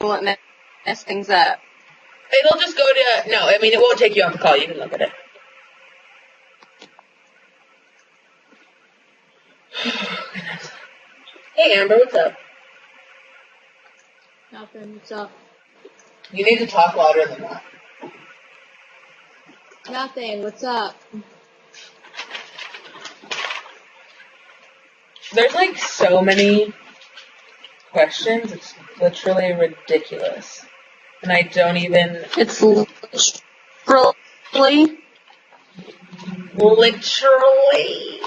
will it mess things up? It'll just go to, no, I mean, it won't take you off the call. You can look at it. Hey, Amber, what's up? Nothing, what's up? You need to talk louder than that. Nothing, what's up? There's like so many questions, it's literally ridiculous. And I don't even... It's literally... Literally.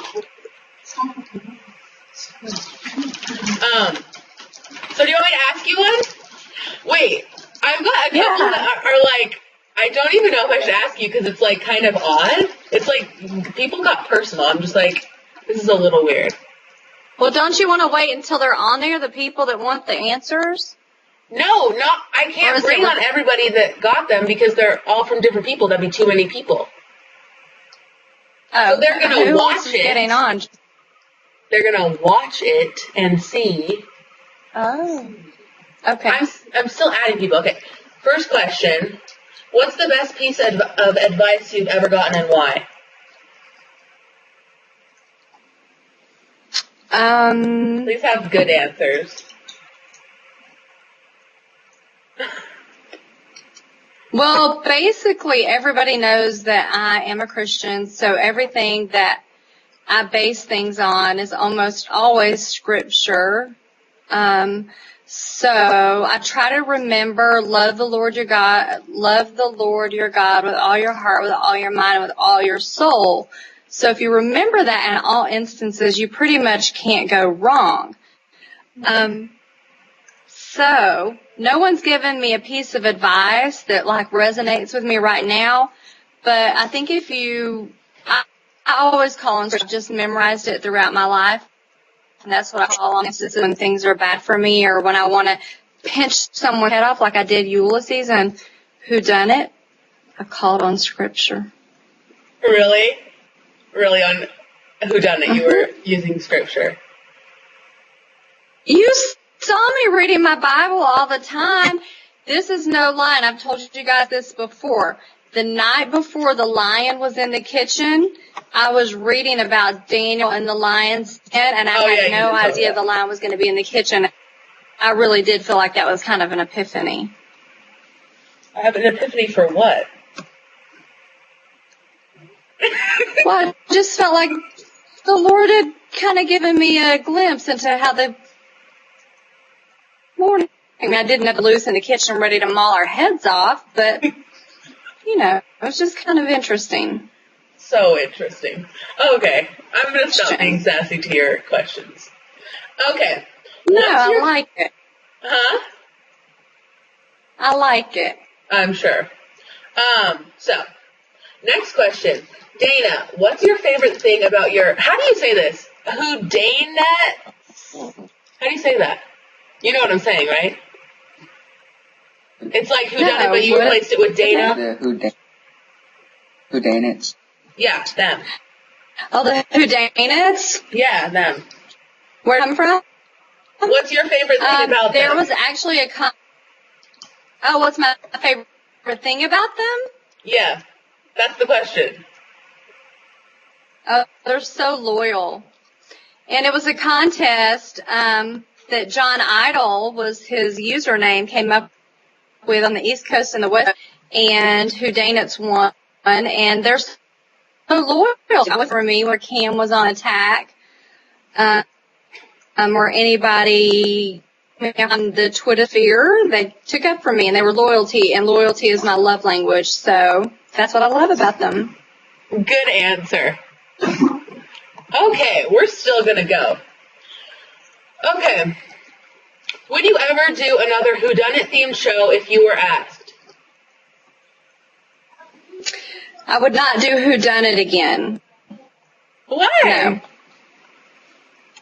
So do you want me to ask you one? Wait, I've got a couple that are like, I don't even know if I should ask you because it's like kind of odd. It's like people got personal. I'm just like, this is a little weird. Well, don't you want to wait until they're on there, the people that want the answers? No, I can't bring on everybody that got them because they're all from different people. That'd be too many people. Oh, so they're going to watch it. Getting on? They're going to watch it and see. Oh. Okay. I'm still adding people. Okay. First question. What's the best piece of advice you've ever gotten and why? Please have good answers. Well, basically everybody knows that I am a Christian, so everything that I base things on is almost always scripture. So I try to remember, love the Lord your God with all your heart, with all your mind, and with all your soul. So if you remember that in all instances, you pretty much can't go wrong. So no one's given me a piece of advice that like resonates with me right now, but I think I always call on, I've just memorized it throughout my life. And that's what I call on instances when things are bad for me or when I want to pinch someone's head off like I did Ulysses and Whodunnit. I called on scripture. Really? Really on Whodunnit you were using scripture? You saw me reading my Bible all the time. This is no lie, and I've told you guys this before. The night before the lion was in the kitchen, I was reading about Daniel and the lion's den, and I had no idea the lion was going to be in the kitchen. I really did feel like that was kind of an epiphany. I have an epiphany for what? Well, I just felt like the Lord had kind of given me a glimpse into how the morning. I mean, I didn't have to loose in the kitchen ready to maul our heads off, but, you know, it was just kind of interesting. So interesting. Okay, I'm going to stop being sassy to your questions. Okay. No, I like it. Huh? I like it. I'm sure. So, next question. Dana, what's your favorite thing about your, how do you say this? Whodunnit? How do you say that? You know what I'm saying, right? It's like Whodunnit, but you replaced it with Dana. Whodunnits. Yeah, them. Oh, the Whodunnits? Yeah, them. Where I'm from? What's your favorite thing about them? There was actually what's my favorite thing about them? Yeah, that's the question. Oh, they're so loyal. And it was a contest that John Idol was his username, came up with on the East Coast and the West, and Whodunnits won. And they're so loyal. That was for me where Cam was on attack, or anybody on the Twitter sphere. They took up for me, and they were loyalty, and loyalty is my love language. So that's what I love about them. Good answer. Okay, we're still gonna go. Okay. Would you ever do another Whodunnit themed show if you were asked? I would not do Whodunnit again. Why? No.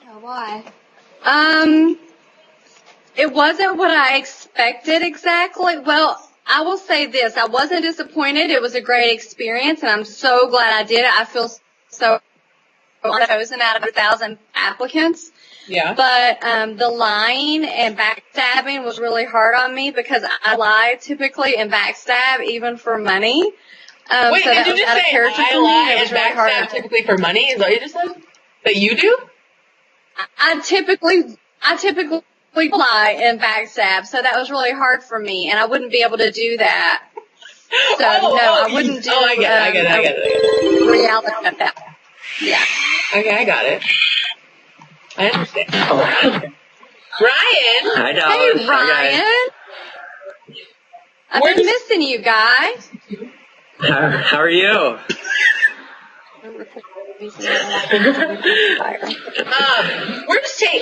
Oh, why? It wasn't what I expected exactly. Well, I will say this. I wasn't disappointed. It was a great experience, and I'm so glad I did it. I feel so chosen out of 1,000 applicants. Yeah. But the lying and backstabbing was really hard on me because I lie typically and backstab even for money. Wait, so did that you was just out of say character I for me, and lie it and was really hard. backstab typically for money? Is that what you just said? That you do? I typically lie and backstab, so that was really hard for me, and I wouldn't be able to do that. So I wouldn't do. I get it. Reality of that. Yeah. Okay, I got it. I understand. Ryan. Hi, Dallas. Hey, Ryan. I've been missing you guys. How are you?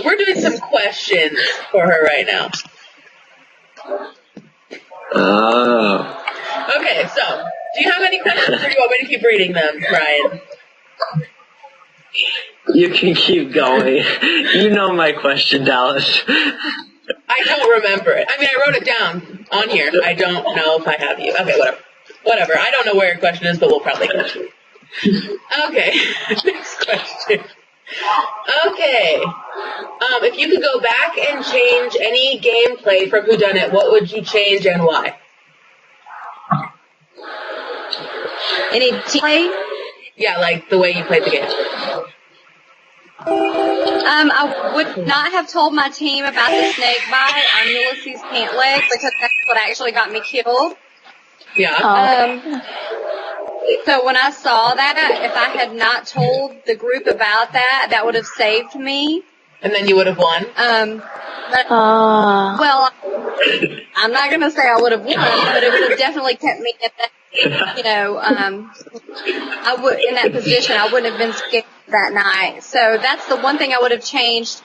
We're doing some questions for her right now. Oh. Okay, so do you have any questions, or do you want me to keep reading them, Ryan? You can keep going. You know my question, Dallas. I don't remember it. I mean, I wrote it down on here. I don't know if I have you. Okay, whatever. I don't know where your question is, but we'll probably get you. Okay, next question. Okay. If you could go back and change any gameplay from Whodunnit, what would you change and why? Any play? Yeah, like the way you played the game. I would not have told my team about the snake bite on Ulysses' pant leg because that's what actually got me killed. Yeah. So when I saw that, if I had not told the group about that, that would have saved me. And then you would have won? Well, I'm not going to say I would have won, but it would have definitely kept me in that, I would, in that position. I wouldn't have been scared that night. So that's the one thing I would have changed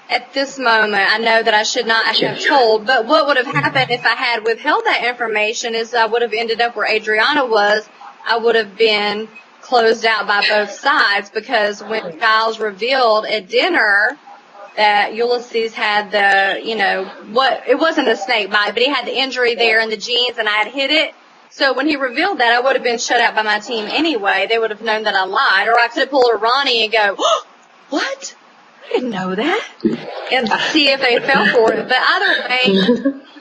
at this moment. I know that I should not have told, but what would have happened if I had withheld that information is I would have ended up where Adriana was. I would have been closed out by both sides because when Giles revealed at dinner that Ulysses had it wasn't a snake bite, but he had the injury there in the jeans and I had hit it. So when he revealed that, I would have been shut out by my team anyway. They would have known that I lied, or I could have pulled a Ronnie and go, oh, what? I didn't know that. And see if they fell for it. But either way,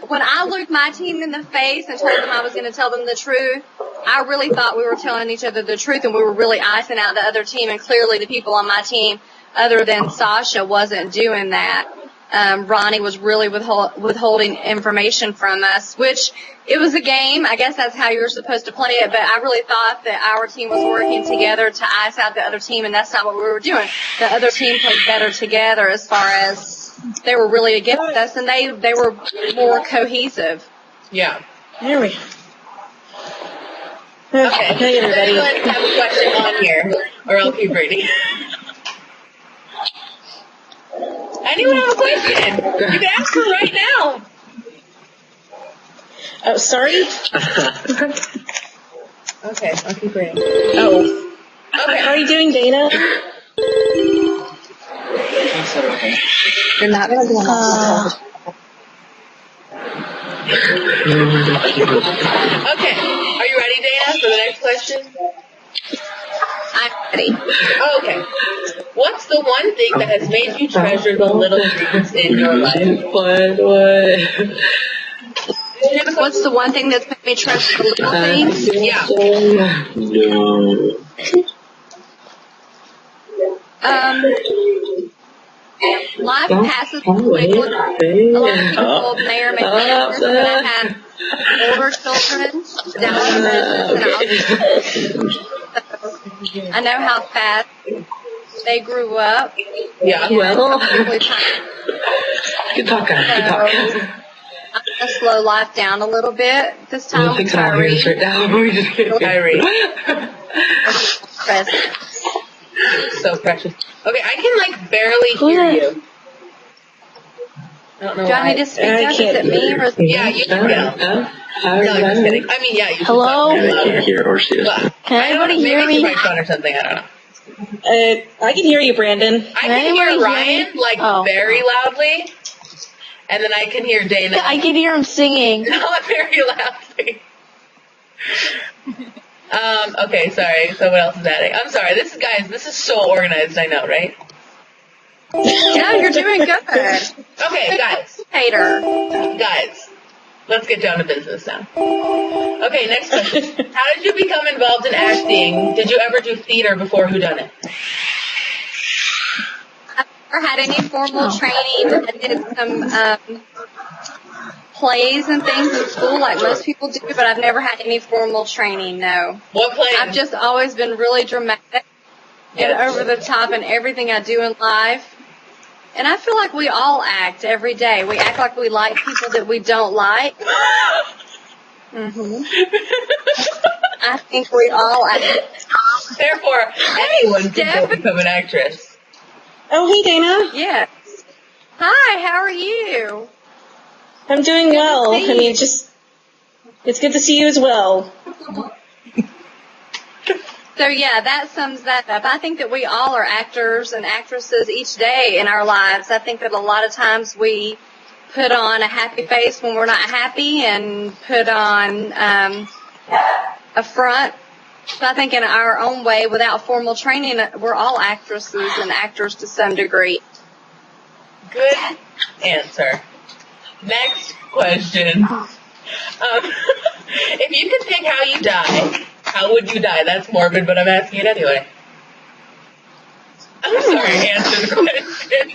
when I looked my team in the face and told them I was going to tell them the truth, I really thought we were telling each other the truth and we were really icing out the other team. And clearly the people on my team, other than Sasha, wasn't doing that. Ronnie was really withholding information from us, which it was a game. I guess that's how you're supposed to play it, but I really thought that our team was working together to ice out the other team, and that's not what we were doing. The other team played better together as far as they were really against us, and they were more cohesive. Yeah. There we go. Okay, hey, everybody. Let's have a question on here, or I'll keep reading. Anyone have a question? You can ask her right now. Oh, sorry? Okay, I'll keep reading. Oh. Okay. How are you doing, Dana? You're not going to Okay, are you ready, Dana, for the next question? I'm ready. Okay. What's the one thing that has made you treasure the little things in your life? What? What's the one thing that's made me treasure the little things? Yeah. Life passes quickly. A lot of people may or may not know that I have older children, I know how fast they grew up. Yeah. Well, Good talk, guys. Good talk. I'm going to slow life down a little bit this time. We'll fix it all here straight now. We just get Kyrie. So precious. Okay, I can barely hear you. I don't know Do I why. need to speak up? Is it me or is it Yeah, you can go. No, I'm just kidding. I mean, yeah, you should. Hello? I can't hear or see us. Can anybody hear me? Maybe it's your phone or something, I don't know. I can hear you, Brandon. I can hear Ryan, very loudly, and then I can hear Dana. I can hear him singing. Not very loudly. Okay, sorry. Someone else is adding. I'm sorry. This is so organized, I know, right? No, you're doing good. Okay, Hater. guys, let's get down to business now. Okay, next question. How did you become involved in acting? Did you ever do theater before Whodunnit? I've never had any formal training. I did some plays and things in school like most people do, but I've never had any formal training, no. What play? I've just always been really dramatic and over the top in everything I do in life. And I feel like we all act every day. We act like we like people that we don't like. I think we all act. Therefore, anyone can go become an actress. Oh, hey, Dana. Yes. Hi, how are you? I'm doing Good to well. see I mean, you. it's good to see you as well. So yeah, that sums that up. I think that we all are actors and actresses each day in our lives. I think that a lot of times we put on a happy face when we're not happy and put on a front. So I think in our own way, without formal training, we're all actresses and actors to some degree. Good answer. Next question. If you could pick how you die, how would you die? That's morbid, but I'm asking it anyway. I'm sorry, answer the question.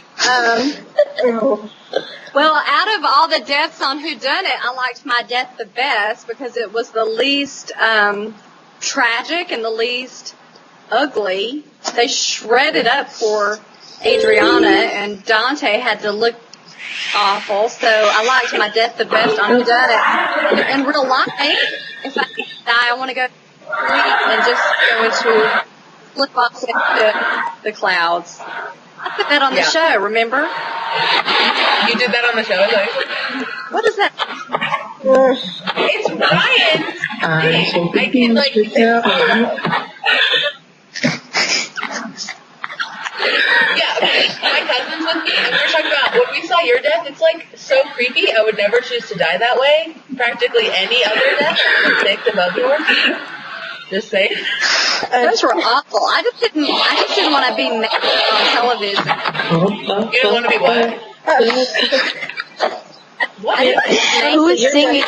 Well, out of all the deaths on Whodunnit, I liked my death the best because it was the least tragic and the least ugly. They shredded up poor Adriana, and Dante had to look awful. So I liked my death the best on Whodunnit. In real life, if I could die, I want to go and just go into flip off into the clouds. I put that on the show, remember? You did that on the show, like? What is that? It's Ryan's thing. I can, like... Yeah, okay, my cousin's with me, and we were talking about, when we saw your death, it's, like, so creepy. I would never choose to die that way. Practically any other death would take above yours. Just saying. Those were awful. I just didn't want to be naked on television. You didn't want to be what? What? Who is singing?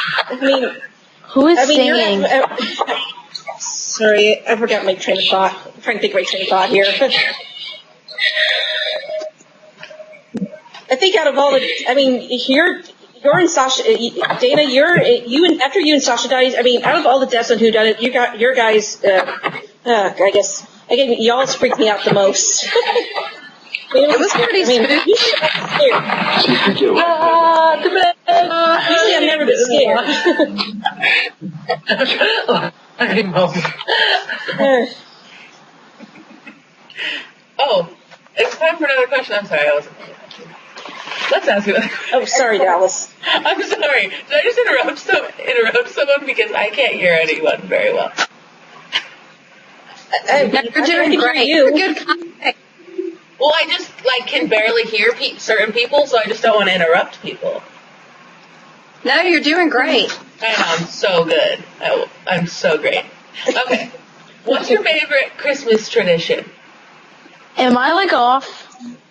What? Who is singing? Sorry, I forgot my train of thought. I'm trying to think of my train of thought here. I think out of all the, I mean, you're in Sasha, Dana, after you and Sasha died, I mean, out of all the deaths on Whodunnit, you got your guys, I guess, again, y'all freaked me out the most. It was pretty spooky. Usually I've never been scared. Oh, it's time for another question. I'm sorry, I wasn't paying attention. Let's ask another question. Oh, sorry, Dallas. I'm sorry. Did I just interrupt someone because I can't hear anyone very well? You're doing great. You're good contact. Well, I just can barely hear certain people, so I just don't want to interrupt people. No, you're doing great. I know, I'm so good. I'm so great. Okay. What's your favorite Christmas tradition? Am I off?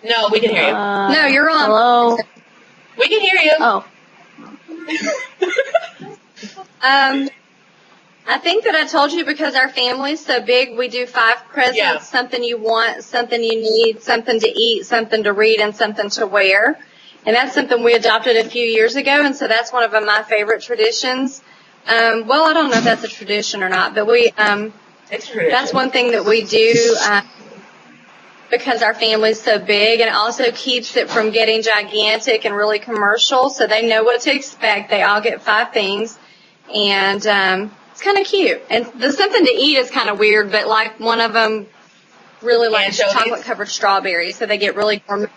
No, we can hear you. No, you're on. Hello? We can hear you. Oh. I think that I told you because our family's so big, we do 5 presents, Yeah. something you want, something you need, something to eat, something to read, and something to wear. And that's something we adopted a few years ago, and so that's one of my favorite traditions. Well, I don't know if that's a tradition or not, but It's a tradition. that's one thing that we do because our family's so big, and it also keeps it from getting gigantic and really commercial, so they know what to expect. They all get 5 things, and it's kind of cute. And the something to eat is kind of weird, but one of them really likes Anchovies? chocolate-covered strawberries, so they get really gourmet.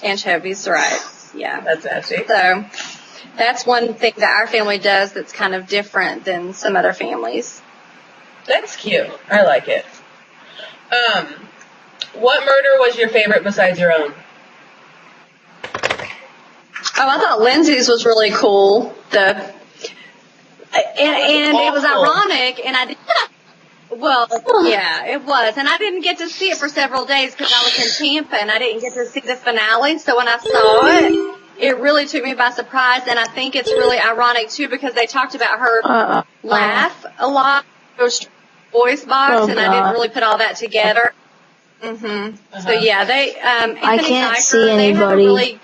Anchovies, right. Yeah. That's nasty. So that's one thing that our family does that's kind of different than some other families. That's cute. I like it. What murder was your favorite besides your own? Oh, I thought Lindsay's was really cool. And it was awful. ironic, and I Well, yeah, it was. And I didn't get to see it for several days because I was in Tampa and I didn't get to see the finale. So when I saw it, it really took me by surprise. And I think it's really ironic, too, because they talked about her laugh a lot, voice box, and I didn't really put all that together. So, yeah, they, Anthony I can't Zeiger, see anybody. They have a really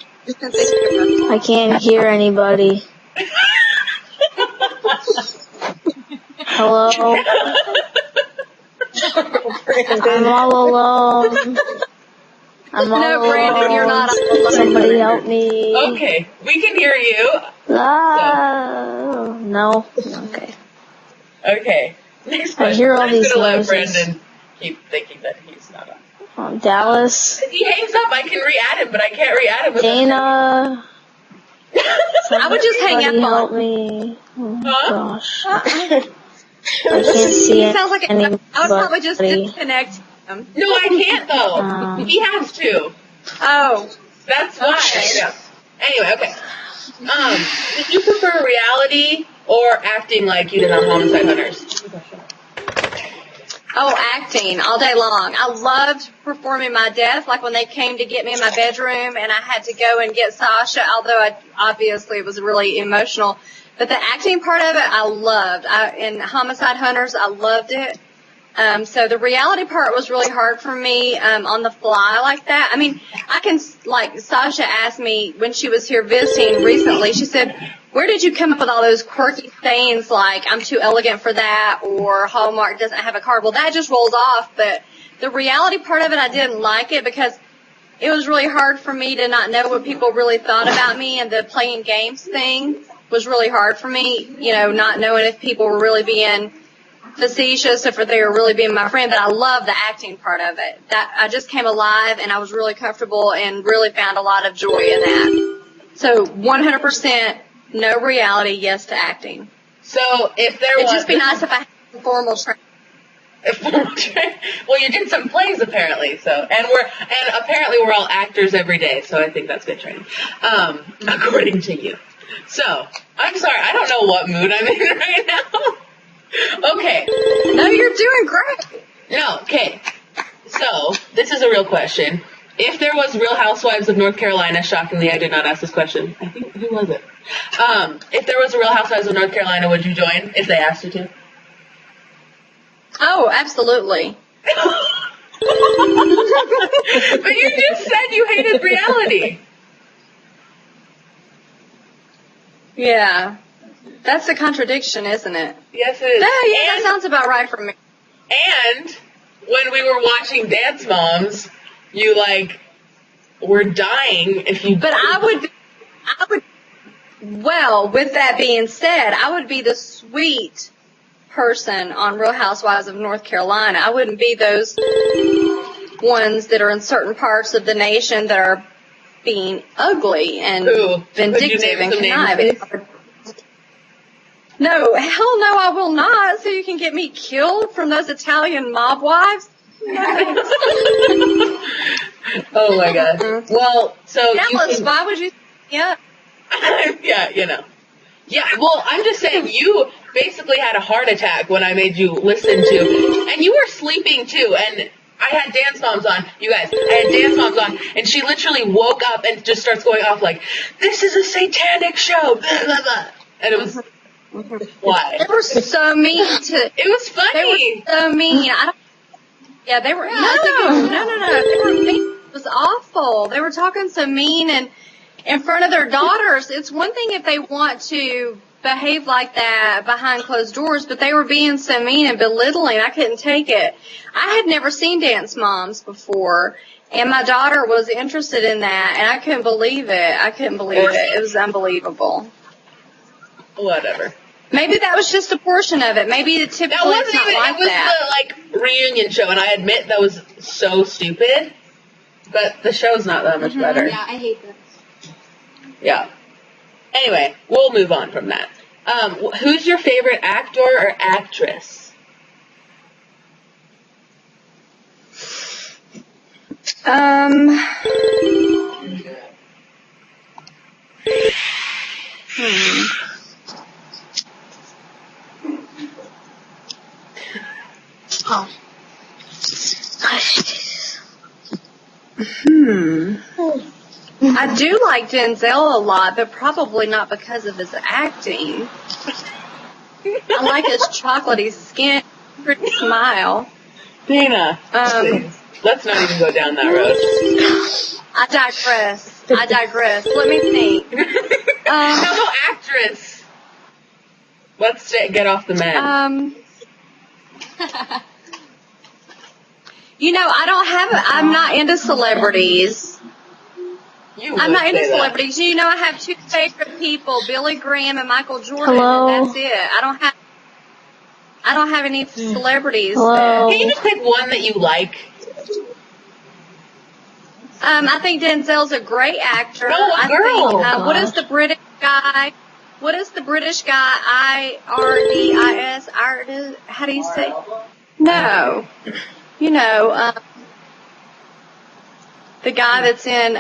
I can't hear anybody. Hello? I'm all alone. I'm all No, Brandon, alone. you're not alone. Somebody help me. Okay, we can hear you. Ah, no. Okay. Okay, next I question. hear all I'm these just gonna let noises. Brandon keep thinking that he's not on. Dallas. If he hangs up, I can re-add him, but I can't re-add him. Dana. I would just hang Somebody up help on. me. Oh, Huh? gosh. I can't see It sounds like I would probably just anybody. disconnect him. No, I can't though. He has to. Oh. That's why. Yeah. Anyway, okay. Did you prefer reality or acting like you did on Homicide Hunters? Oh, acting all day long. I loved performing my death, like when they came to get me in my bedroom and I had to go and get Sasha, although obviously it was really emotional. But the acting part of it, I loved. In Homicide Hunters, I loved it. So the reality part was really hard for me, on the fly like that. I mean, Sasha asked me when she was here visiting recently, she said, where did you come up with all those quirky sayings like, I'm too elegant for that, or Hallmark doesn't have a card? Well, that just rolls off, but the reality part of it, I didn't like it because it was really hard for me to not know what people really thought about me, and the playing games thing was really hard for me, not knowing if people were really being facetious, if they were really being my friend, but I love the acting part of it. That I just came alive and I was really comfortable and really found a lot of joy in that. So 100% no reality, yes to acting. So if there It'd was... just be nice if I had a formal training. Well, you did some plays apparently, and apparently we're all actors every day, so I think that's good training, according to you. So, I'm sorry, I don't know what mood I'm in right now. Okay. No, you're doing great. No, okay. So, this is a real question. If there was Real Housewives of North Carolina, shockingly I did not ask this question. I think, who was it? If there was a Real Housewives of North Carolina, would you join if they asked you to? Oh, absolutely. But you just said you hated reality. Yeah. That's a contradiction, isn't it? Yes, it is. Yeah, that sounds about right for me. And when we were watching Dance Moms, you were dying if you. But I would. Well, with that being said, I would be the sweet person on Real Housewives of North Carolina. I wouldn't be those ones that are in certain parts of the nation that are being ugly and vindictive and conniving. No, hell no, I will not. So you can get me killed from those Italian mob wives? No. Oh my God. Well, so Dallas, why would you? Yeah. Yeah, Yeah, well, I'm just saying you basically had a heart attack when I made you listen to, and you were sleeping too, and I had Dance Moms on, you guys, I had Dance Moms on, and she literally woke up and just starts going off like, this is a satanic show, blah, blah, blah. And it was, why? They were so mean to, it was funny. They were so mean. They were, no. They were mean. It was awful. They were talking so mean and in front of their daughters. It's one thing if they want to behave like that behind closed doors, but they were being so mean and belittling. I couldn't take it. I had never seen Dance Moms before, and my daughter was interested in that, and I couldn't believe it. It was unbelievable. Whatever. Maybe that was just a portion of it. Maybe typically that wasn't it's not even, like it was that. the reunion show, and I admit that was so stupid, but the show's not that much better. Yeah, I hate that. Yeah. Anyway, we'll move on from that. Who's your favorite actor or actress? I do like Denzel a lot, but probably not because of his acting. I like his chocolatey skin, pretty smile. Dana, please. Let's not even go down that road. I digress. Let me think. How about actress? Let's get off the men. I'm not into celebrities. I'm not into say that. celebrities. I have two favorite people, Billy Graham and Michael Jordan, Hello? and that's it. I don't have any celebrities. Hello? Can you just pick one that you like? I think Denzel's a great actor. No, a I girl. think, what is the British guy? Ardis? Ardis? How do you say? No. The guy that's in,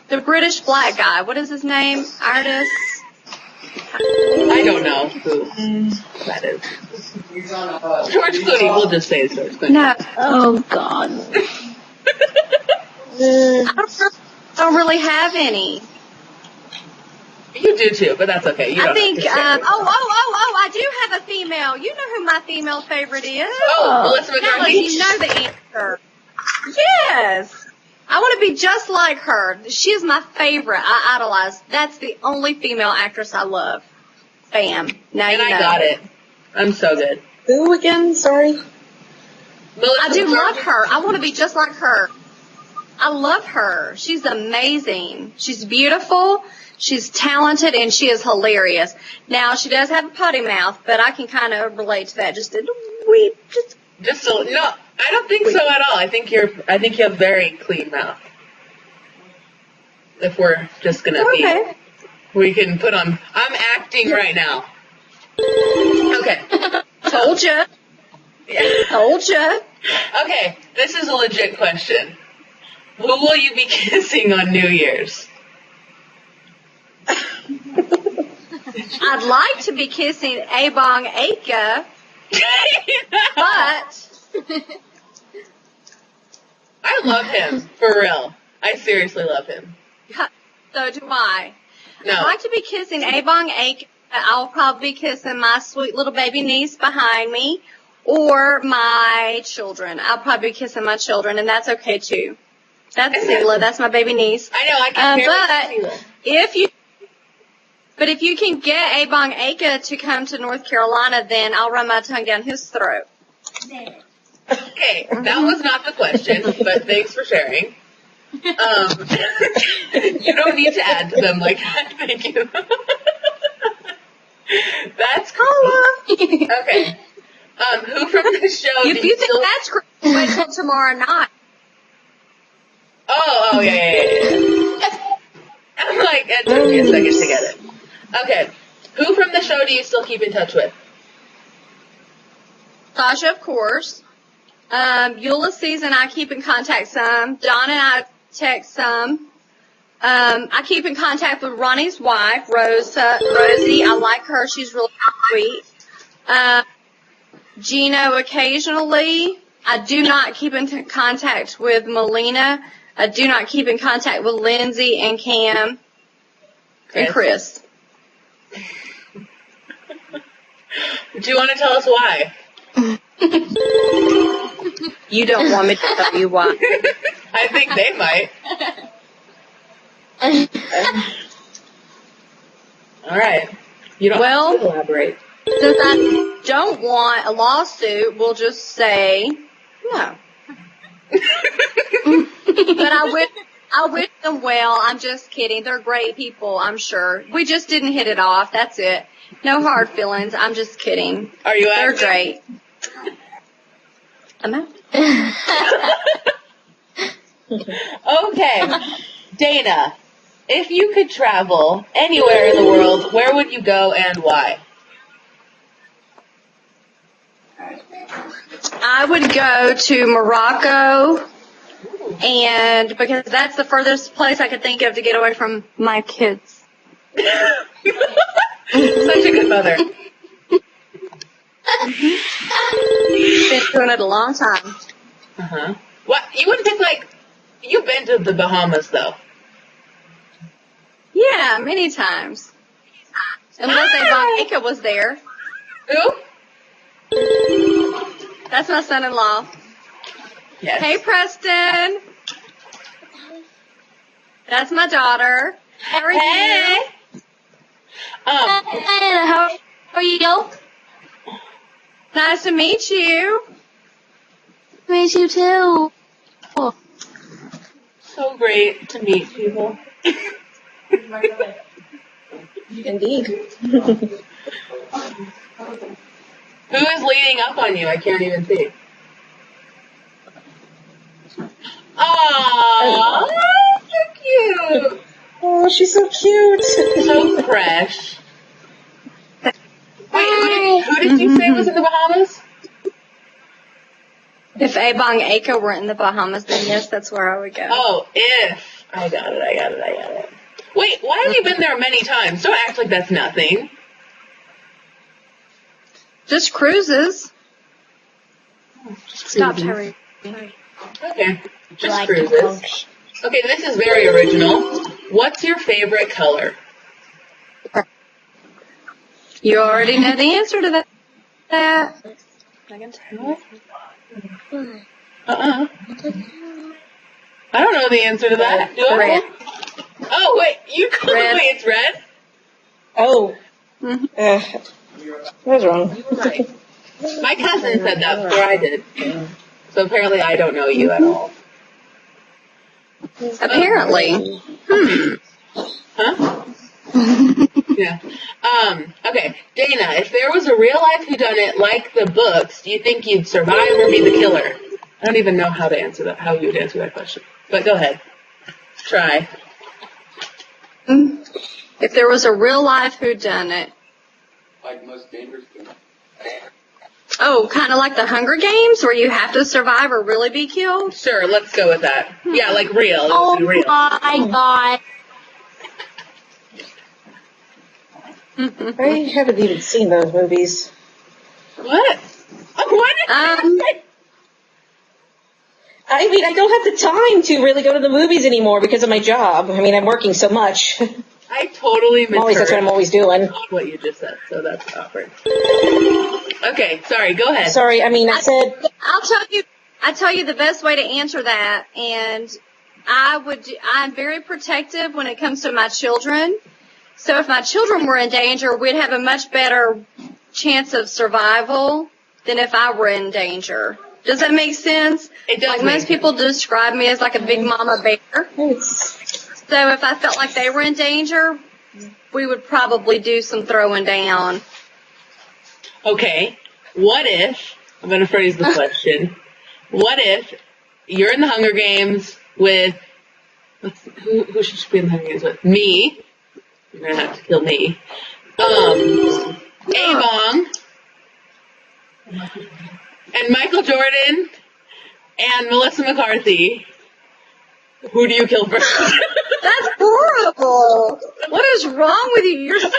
the British black guy. What is his name? Ardis? I don't know who that is. George Clooney. We'll just say it's George Clooney. No. Oh, God. I don't really have any. You do too, but that's okay. You don't I think, have to say it. I do have a female. You know who my female favorite is. Oh, Melissa Alice, McCarthy. you know the answer. Yes. I want to be just like her. She is my favorite. I idolize. That's the only female actress I love. Bam. Now And you know. I got it. I'm so good. Who again? Sorry. Melissa I do love McCarthy. her. I want to be just like her. I love her. She's amazing. She's beautiful. She's talented, and she is hilarious. Now, she does have a potty mouth, but I can kind of relate to that. Just a wee, just Just so no, I don't think so at all. I think you have very clean mouth. If we're just gonna okay. we can put on. I'm acting right now. Okay. Told you. Told you. Okay, this is a legit question. Who will you be kissing on New Year's? I'd like to be kissing Abong Aka, but I love him, for real. I seriously love him. so do I. No. I'd like to be kissing Abong Aka. I'll probably be kissing my sweet little baby niece behind me, or my children. I'll probably be kissing my children, and that's okay too. That's Sela. That's my baby niece. I know, I can barely see But if you can get Abong Aka to come to North Carolina, then I'll run my tongue down his throat. Okay, that was not the question, but thanks for sharing. You don't need to add to them like that. Thank you. That's cool. Okay. Who from the show If you think that's great, wait till tomorrow night. Oh, yeah. I'm like, it took me a second to get it. Okay. Who from the show do you still keep in touch with? Sasha, of course. Ulysses and I keep in contact some. Don and I text some. I keep in contact with Ronnie's wife, Rosie. I like her. She's really sweet. Gino occasionally. I do not keep in contact with Melina. I do not keep in contact with Lindsay and Cam and Chris. Do you want to tell us why? You don't want me to tell you why. I think they might. All right. You don't have to elaborate. Since I don't want a lawsuit, we'll just say no. But I wish them well. I'm just kidding. They're great people, I'm sure. We just didn't hit it off. That's it. No hard feelings. I'm just kidding. Are you They're acting? great. Am I? Okay. Dana, if you could travel anywhere in the world, where would you go and why? I would go to Morocco, and because that's the furthest place I could think of to get away from my kids. Such a good mother. Been doing it a long time. Uh-huh. What? You wouldn't pick, like, You've been to the Bahamas, though. Yeah, many times. Unless Ava was there. Who? That's my son-in-law. Yes. Hey, Preston. That's my daughter. How are Hey. you? How are you? Nice to meet you. Miss you too. Oh, So great to meet people. Indeed. Who is leading up on you? I can't even see. Aww, so cute. Oh, she's so cute. So fresh. Wait, who did you say was in the Bahamas? If Abong Aka were in the Bahamas, then yes, that's where I would go. Oh, if. I got it. Wait, why have you been there many times? Don't act like that's nothing. Just cruises. Stop, cruising. Terry. Okay, just like the cruises. coach. Okay, this is very original. What's your favorite color? You already know the answer to that. I can tell. Uh-uh. I don't know the answer to that. Do I? Red. Oh, wait, you told me Red. it's red? Oh. Mhm. I was wrong. My cousin said that before I did. So apparently I don't know you at all. Apparently. Huh? Yeah. Okay, Dana, if there was a real life whodunit like the books, do you think you'd survive or be the killer? I don't even know how to answer that, how you would answer that question. But go ahead. Try. If there was a real life whodunit. Like most dangerous thing. Oh, kind of like the Hunger Games, where you have to survive or really be killed? Sure, let's go with that. Yeah, like real. It Oh would be real. my god. I haven't even seen those movies. What? Oh, what? I mean, I don't have the time to really go to the movies anymore because of my job. I mean, I'm working so much. I totally That's what I'm misheard always doing. what you just said, so that's awkward. Okay, sorry, go ahead. Sorry, I mean, I said, I tell you the best way to answer that, and I'm very protective when it comes to my children. So if my children were in danger, we'd have a much better chance of survival than if I were in danger. Does that make sense? It does Like make most people describe me as like a big mama bear. it's, So if I felt like they were in danger, we would probably do some throwing down. Okay, what if, I'm going to phrase the question, what if you're in the Hunger Games with, who should be in the Hunger Games with? Me. You're going to have to kill me. Avon, and Michael Jordan, and Melissa McCarthy. Who do you kill first? That's horrible. What is wrong with you? You're sick.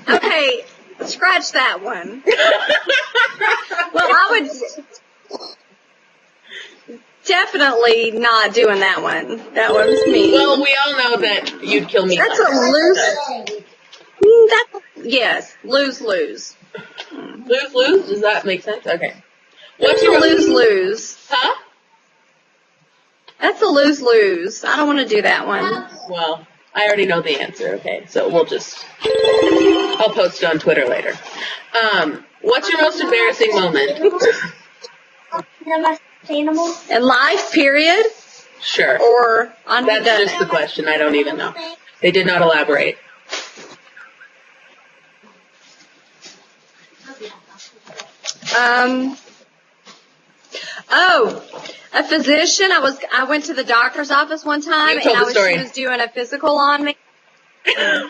Okay, scratch that one. Well, I would definitely not doing that one. That one's me. Well, we all know that you'd kill me That's first. a lose. Yes, lose-lose. Lose? Does that make sense? Okay. What's That's a your lose-lose. Huh? That's a lose-lose. I don't want to do that one. Well, I already know the answer, okay, so I'll post it on Twitter later. What's your most embarrassing moment? In life, period, Sure. or on That's whodunit? just the question, I don't even know. They did not elaborate. A physician. I went to the doctor's office one time, You told the story. she was doing a physical on me. You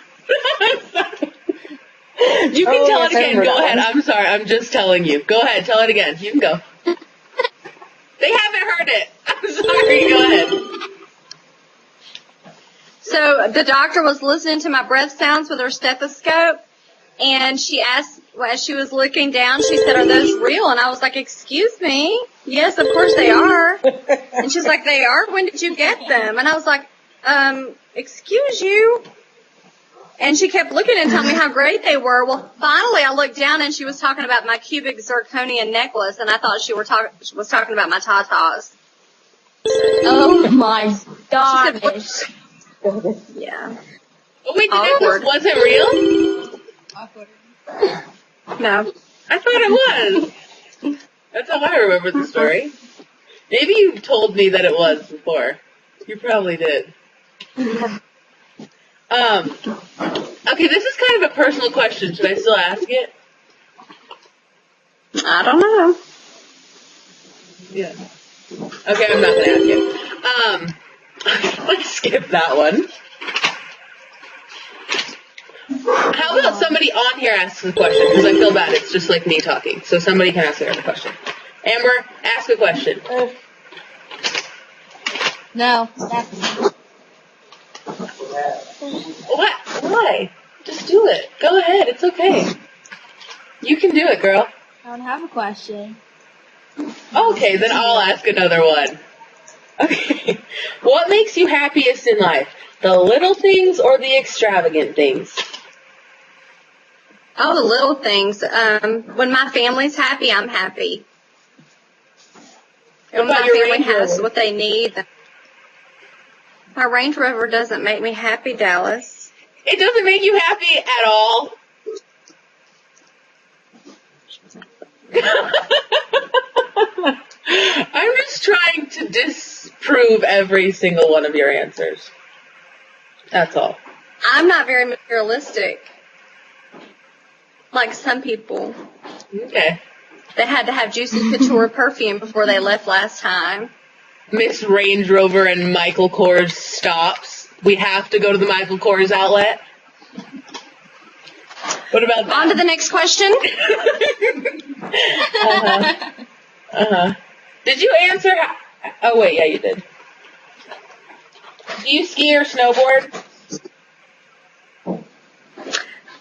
can Oh, tell yes, it I again, remember go that ahead, one. I'm sorry, I'm just telling you. Go ahead, tell it again, you can go. They haven't heard it. I'm sorry, go ahead. So the doctor was listening to my breath sounds with her stethoscope, and she asked as she was looking down, she said, "Are those real?" And I was like, "Excuse me? Yes, of course they are." And she's like, "They are? When did you get them?" And I was like, "Excuse you?" And she kept looking and telling me how great they were. Well, finally I looked down and she was talking about my cubic zirconian necklace, and I thought she was talking about my tatas. Oh my gosh. Yeah. Oh, wait, the Awkward. necklace wasn't real? No. I thought it was. That's how I remember the story. Maybe you told me that it was before. You probably did. Okay, this is kind of a personal question. Should I still ask it? I don't know. Yeah. Okay, I'm not gonna ask it. Let's skip that one. How about somebody on here asks a question? Because I feel bad. It's just like me talking. So somebody can ask her a question. Amber, ask a question. No. What? Why? Just do it. Go ahead. It's okay. You can do it, girl. I don't have a question. Okay, then I'll ask another one. Okay. What makes you happiest in life? The little things or the extravagant things? All the little things. When my family's happy, I'm happy. And when What about my your family Range has Rover? what they need. My Range Rover doesn't make me happy, Dallas. It doesn't make you happy at all. I'm just trying to disprove every single one of your answers. That's all. I'm not very materialistic. Like some people. Okay. They had to have Juicy Couture perfume before they left last time. Miss Range Rover and Michael Kors stops. We have to go to the Michael Kors outlet. What about that? On to the next question. Did you answer? Oh, wait, yeah, you did. Do you ski or snowboard?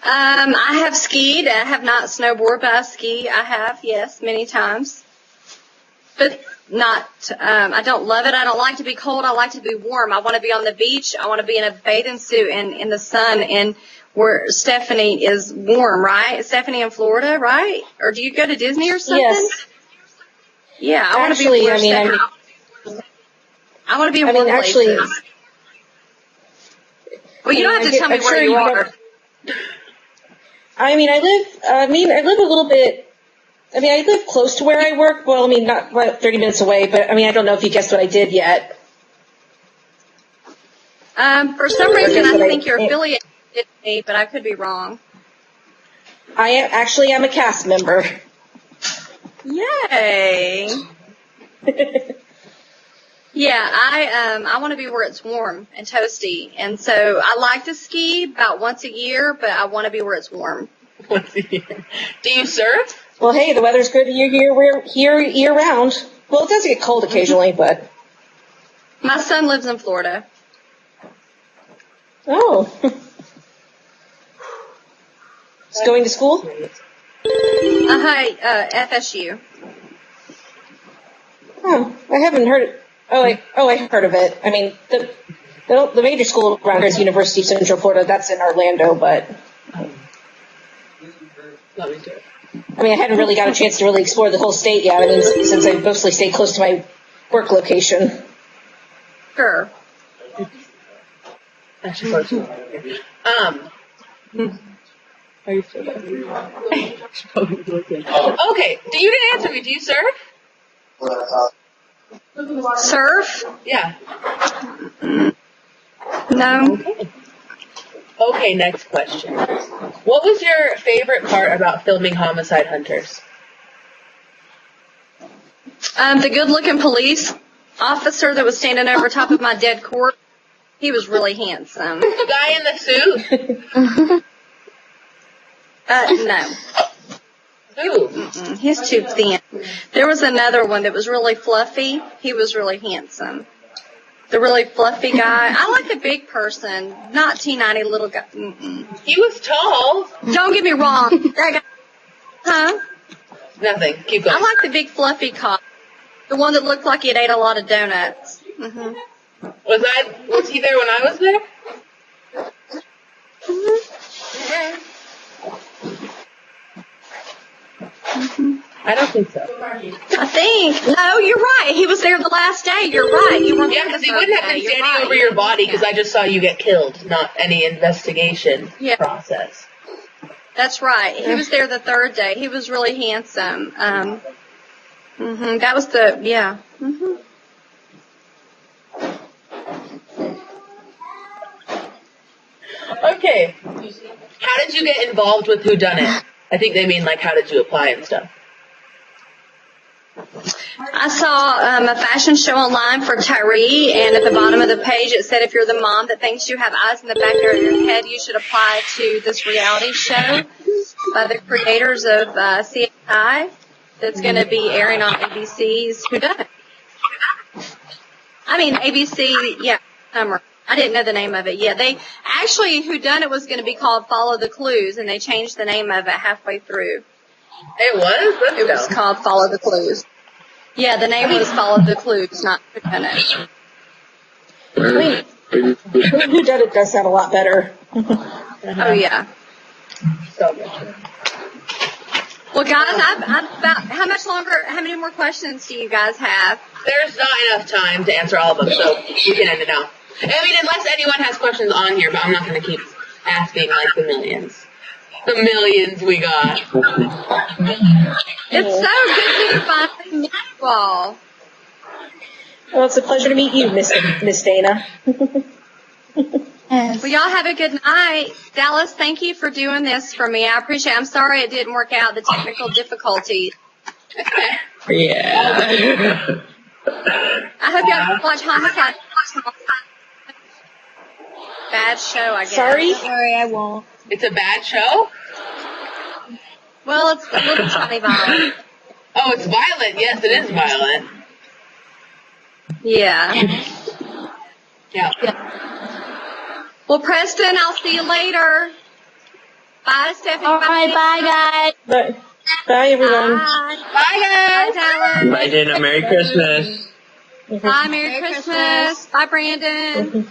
I have skied. I have not snowboarded, but I ski. I have, yes, many times. But not, I don't love it. I don't like to be cold. I like to be warm. I want to be on the beach. I want to be in a bathing suit and in the sun, and where Stephanie is warm, right? Stephanie in Florida, right? Or do you go to Disney or something? Yes. Yeah, I want to be Actually, where I mean, I want to be in I warm mean, actually, places. Well, you don't have to tell me I'm where sure you you are. I live a little bit, I live close to where I work. Well, not about 30 minutes away, but I don't know if you guessed what I did yet. For some reason, guess I what think you're affiliated with me, but I could be wrong. I'm a cast member. Yay! Yeah, I want to be where it's warm and toasty, and so I like to ski about once a year, but I want to be where it's warm. Once a year. Do you surf? Well, hey, the weather's good we're here year round. Well, it does get cold occasionally, but. My son lives in Florida. Oh. He's going to school? FSU. Oh, I haven't heard it. I heard of it. The major school around here is University of Central Florida. That's in Orlando, but Let me do it. I hadn't really got a chance to really explore the whole state yet. Since I mostly stay close to my work location. Sure. Actually, close to it. Are you still there? Okay, you didn't answer me. Do you surf? Surf? Yeah. No. Okay, next question. What was your favorite part about filming Homicide Hunters? The good-looking police officer that was standing over top of my dead corpse. He was really handsome. The guy in the suit? No. Who? He's too thin. There was another one that was really fluffy. He was really handsome. The really fluffy guy. I like the big person, not teeny little guy. Mm-mm. He was tall. Don't get me wrong. That guy Huh? Nothing. Keep I going. like the big fluffy cop. The one that looked like he had ate a lot of donuts. Mhm. Was he there when I was there? I don't think so. I think. No, you're right. He was there the last day. You're right. You were Yeah, there the because he third wouldn't have day. been You're standing right. over your body because Yeah. I just saw you get killed, not any investigation Yeah. process. That's right. He was there the third day. He was really handsome. That was yeah. Okay. How did you get involved with Whodunnit? I think they mean like how did you apply and stuff. I saw a fashion show online for Tyree, and at the bottom of the page it said if you're the mom that thinks you have eyes in the back of your head, you should apply to this reality show by the creators of CSI that's going to be airing on ABC's Whodunnit. I mean, ABC, yeah, summer. I didn't know the name of it yet. Whodunnit was going to be called Follow the Clues, and they changed the name of it halfway through. It was? It was called Follow the Clues. Yeah, the name was Follow the Clues, not Whodunnit. I mean, Whodunnit does sound a lot better. Oh, yeah. So much. Well, guys, I've about, how many more questions do you guys have? There's not enough time to answer all of them, so we can end it now. I mean, unless anyone has questions on here, but I'm not going to keep asking like the millions. The millions we got. It's so good to finally meet you all. Well, it's a pleasure to meet you, Miss Dana. Yes. Well, y'all have a good night. Dallas, thank you for doing this for me. I appreciate it. I'm sorry it didn't work out, the technical difficulties. Yeah. I hope y'all watch Homicide. Bad show, I guess. Sorry? Don't worry, I won't. It's a bad show? Well, it's a little tiny violent. Oh, it's violent. Yes, it is violent. Yeah. Yeah. Well, Preston, I'll see you later. Bye, Stephanie. All right, bye, guys. Bye, everyone. Bye. Bye, Bye, guys. Dallas. Bye, Dana. Merry Christmas. Bye, Merry Merry Christmas. Christmas. Bye, Brandon.